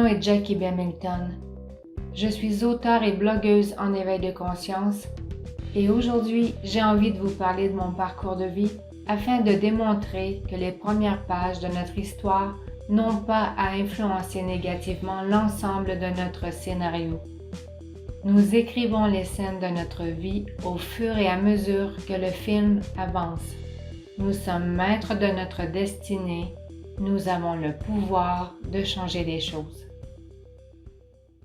est Jackie Hamilton. Je suis auteure et blogueuse en éveil de conscience et aujourd'hui, j'ai envie de vous parler de mon parcours de vie afin de démontrer que les premières pages de notre histoire n'ont pas à influencer négativement l'ensemble de notre scénario. Nous écrivons les scènes de notre vie au fur et à mesure que le film avance. Nous sommes maîtres de notre destinée. Nous avons le pouvoir de changer les choses.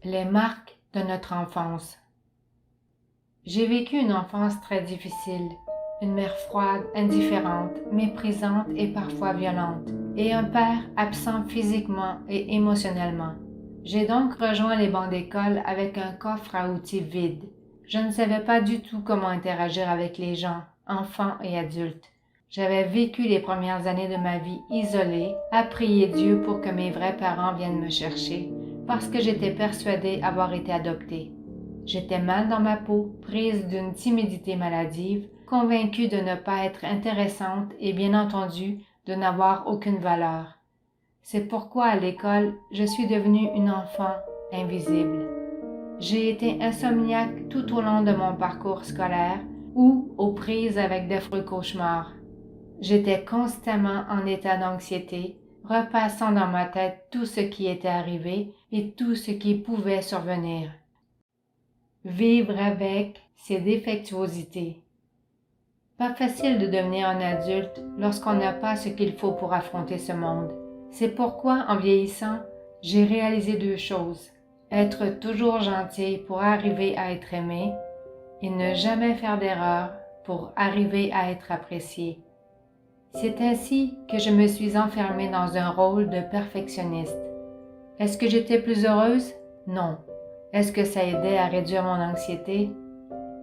Les marques de notre enfance. J'ai vécu une enfance très difficile, une mère froide, indifférente, méprisante et parfois violente, et un père absent physiquement et émotionnellement. J'ai donc rejoint les bancs d'école avec un coffre à outils vide. Je ne savais pas du tout comment interagir avec les gens, enfants et adultes. J'avais vécu les premières années de ma vie isolée, à prier Dieu pour que mes vrais parents viennent me chercher, parce que j'étais persuadée avoir été adoptée. J'étais mal dans ma peau, prise d'une timidité maladive, convaincue de ne pas être intéressante et bien entendu de n'avoir aucune valeur. C'est pourquoi à l'école, je suis devenue une enfant invisible. J'ai été insomniaque tout au long de mon parcours scolaire ou aux prises avec d'affreux cauchemars. J'étais constamment en état d'anxiété, repassant dans ma tête tout ce qui était arrivé et tout ce qui pouvait survenir. Vivre avec ses défectuosités. Pas facile de devenir un adulte lorsqu'on n'a pas ce qu'il faut pour affronter ce monde. C'est pourquoi, en vieillissant, j'ai réalisé deux choses. Être toujours gentil pour arriver à être aimé et ne jamais faire d'erreur pour arriver à être apprécié. C'est ainsi que je me suis enfermée dans un rôle de perfectionniste. Est-ce que j'étais plus heureuse? Non. Est-ce que ça aidait à réduire mon anxiété?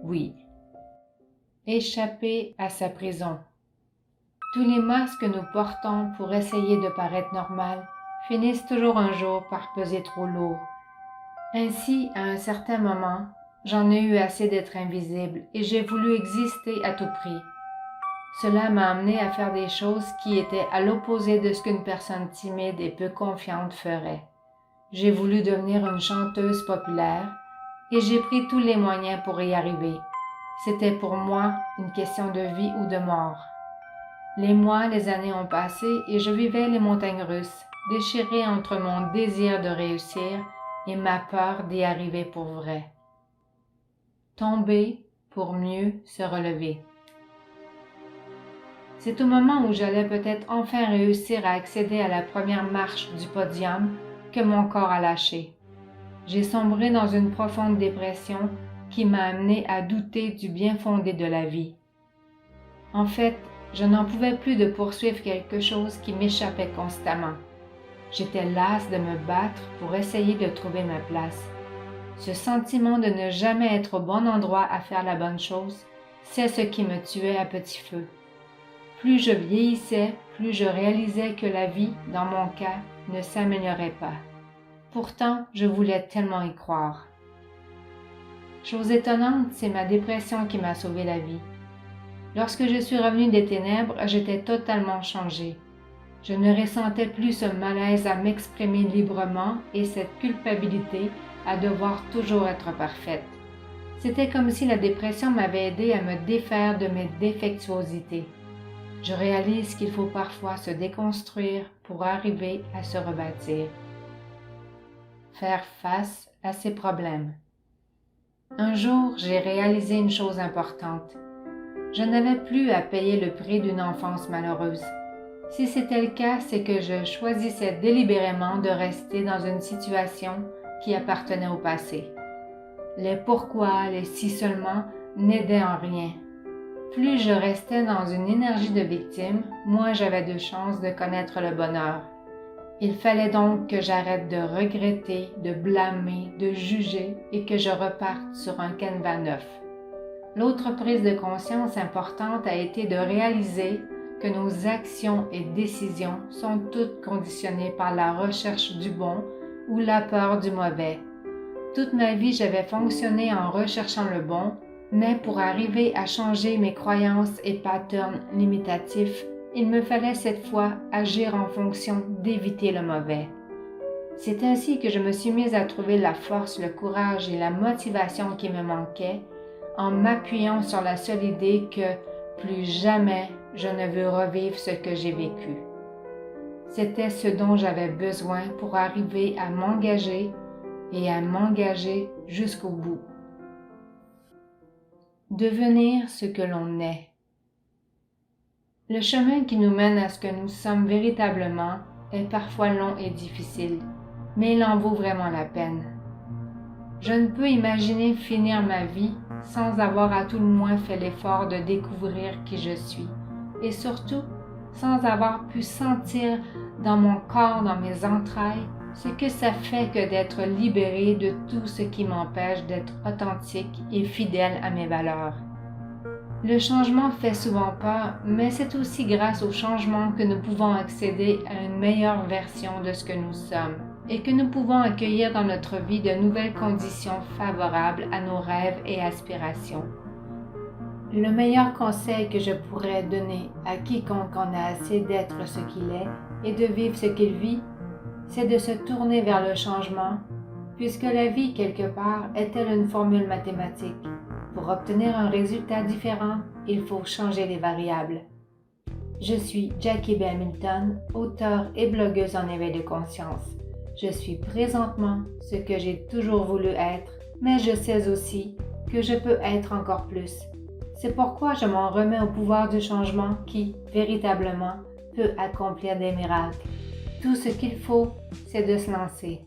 Oui. Échapper à sa prison. Tous les masques que nous portons pour essayer de paraître normal finissent toujours un jour par peser trop lourd. Ainsi, à un certain moment, j'en ai eu assez d'être invisible et j'ai voulu exister à tout prix. Cela m'a amené à faire des choses qui étaient à l'opposé de ce qu'une personne timide et peu confiante ferait. J'ai voulu devenir une chanteuse populaire et j'ai pris tous les moyens pour y arriver. C'était pour moi une question de vie ou de mort. Les mois, les années ont passé et je vivais les montagnes russes, déchirée entre mon désir de réussir et ma peur d'y arriver pour vrai. Tomber pour mieux se relever. C'est au moment où j'allais peut-être enfin réussir à accéder à la première marche du podium que mon corps a lâché. J'ai sombré dans une profonde dépression qui m'a amené à douter du bien fondé de la vie. En fait, je n'en pouvais plus de poursuivre quelque chose qui m'échappait constamment. J'étais lasse de me battre pour essayer de trouver ma place. Ce sentiment de ne jamais être au bon endroit à faire la bonne chose, c'est ce qui me tuait à petit feu. Plus je vieillissais, plus je réalisais que la vie, dans mon cas, ne s'améliorait pas. Pourtant, je voulais tellement y croire. Chose étonnante, c'est ma dépression qui m'a sauvé la vie. Lorsque je suis revenue des ténèbres, j'étais totalement changée. Je ne ressentais plus ce malaise à m'exprimer librement et cette culpabilité à devoir toujours être parfaite. C'était comme si la dépression m'avait aidé à me défaire de mes défectuosités. Je réalise qu'il faut parfois se déconstruire pour arriver à se rebâtir. Faire face à ses problèmes. Un jour, j'ai réalisé une chose importante. Je n'avais plus à payer le prix d'une enfance malheureuse. Si c'était le cas, c'est que je choisissais délibérément de rester dans une situation qui appartenait au passé. Les pourquoi, les si seulement n'aidaient en rien. Plus je restais dans une énergie de victime, moins j'avais de chances de connaître le bonheur. Il fallait donc que j'arrête de regretter, de blâmer, de juger et que je reparte sur un canevas neuf. L'autre prise de conscience importante a été de réaliser que nos actions et décisions sont toutes conditionnées par la recherche du bon ou la peur du mauvais. Toute ma vie, j'avais fonctionné en recherchant le bon, mais pour arriver à changer mes croyances et patterns limitatifs, il me fallait cette fois agir en fonction d'éviter le mauvais. C'est ainsi que je me suis mise à trouver la force, le courage et la motivation qui me manquaient en m'appuyant sur la seule idée que plus jamais je ne veux revivre ce que j'ai vécu. C'était ce dont j'avais besoin pour arriver à m'engager et à m'engager jusqu'au bout. Devenir ce que l'on est. Le chemin qui nous mène à ce que nous sommes véritablement est parfois long et difficile, mais il en vaut vraiment la peine. Je ne peux imaginer finir ma vie sans avoir à tout le moins fait l'effort de découvrir qui je suis, et surtout sans avoir pu sentir dans mon corps, dans mes entrailles, ce que ça fait que d'être libéré de tout ce qui m'empêche d'être authentique et fidèle à mes valeurs. Le changement fait souvent peur, mais c'est aussi grâce au changement que nous pouvons accéder à une meilleure version de ce que nous sommes et que nous pouvons accueillir dans notre vie de nouvelles conditions favorables à nos rêves et aspirations. Le meilleur conseil que je pourrais donner à quiconque en a assez d'être ce qu'il est et de vivre ce qu'il vit, c'est de se tourner vers le changement, puisque la vie, quelque part, est-elle une formule mathématique. Pour obtenir un résultat différent, il faut changer les variables. Je suis Jackie B. Hamilton, auteure et blogueuse en éveil de conscience. Je suis présentement ce que j'ai toujours voulu être, mais je sais aussi que je peux être encore plus. C'est pourquoi je m'en remets au pouvoir du changement qui, véritablement, peut accomplir des miracles. Tout ce qu'il faut, c'est de se lancer.